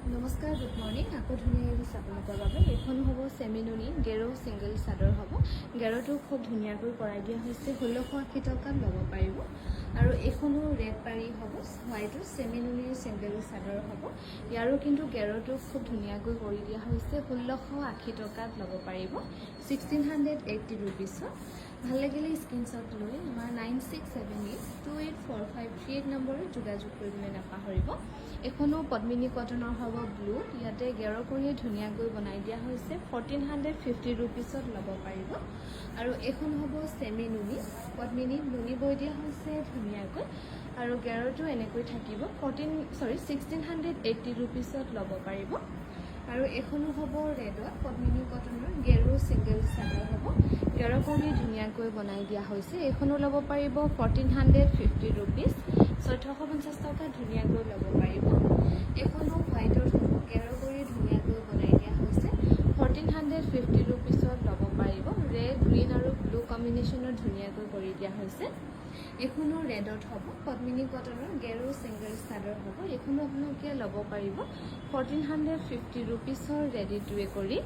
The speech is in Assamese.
নমস্কাৰ, গুড মৰ্ণিং। আকৌ ধুনীয়া আহিছে আপোনালোকৰ বাবে। এইখন হ'ব চেমিনুনি গেৰো ছিংগল চাদৰ হ'ব। গেৰোটো খুব ধুনীয়াকৈ কৰাই দিয়া হৈছে, 1680 টকাত ল'ব পাৰিব। আৰু এইখনো ৰেড পাৰি হ'ব, হোৱাইটো চেমিনুনিৰ ছিংগল চাদৰ হ'ব। ইয়াৰো কিন্তু গেৰোটো খুব ধুনীয়াকৈ কৰি দিয়া হৈছে, 1680 টকাত ল'ব পাৰিব, 1680 ৰুপিছত। ভাল লাগিলে স্ক্ৰীনশ্বট লৈ আমাৰ 9678284538 নম্বৰত যোগাযোগ কৰিবলৈ নাপাহৰিব। এইখনো পদ্মিনী কটনৰ হ'ব, ব্লু। ইয়াতে গেৰো কৰি ধুনীয়াকৈ বনাই দিয়া হৈছে, 1450 ৰুপিছত ল'ব পাৰিব। আৰু এইখন হ'ব চেমি নুনি, পদ্মিনী নুনি বৈ দিয়া হৈছে ধুনীয়াকৈ। আৰু গেৰোটো এনেকৈ থাকিব, 1680 ৰুপিছত ল'ব পাৰিব। আৰু এইখনো হ'ব ৰেডত, পদ্মিনী কটনৰ গেৰো ছিংগল চাদৰ হ'ব। গেৰো কৰি ধুনীয়াকৈ বনাই দিয়া হৈছে। এইখনো ল'ব পাৰিব 1450 ৰুপিজ, 1450 টকা ধুনীয়াকৈ ল'ব পাৰিব। এইখনো হোৱাইটৰ হ'ব, গেৰো কৰি ধুনীয়াকৈ বনাই দিয়া হৈছে, 1450 ৰুপিছত ল'ব পাৰিব। ৰেড, গ্ৰীণ আৰু ব্লু কম্বিনেশ্যনত ধুনীয়াকৈ কৰি দিয়া হৈছে। এইখনো ৰেডত হ'ব, পদ্মিনী কটনৰ গেৰো ছিংগল চাদৰ হ'ব। এইখনো আপোনালোকে ল'ব পাৰিব 1450 ৰুপিছৰ ৰেডি টু ৱে কৰি।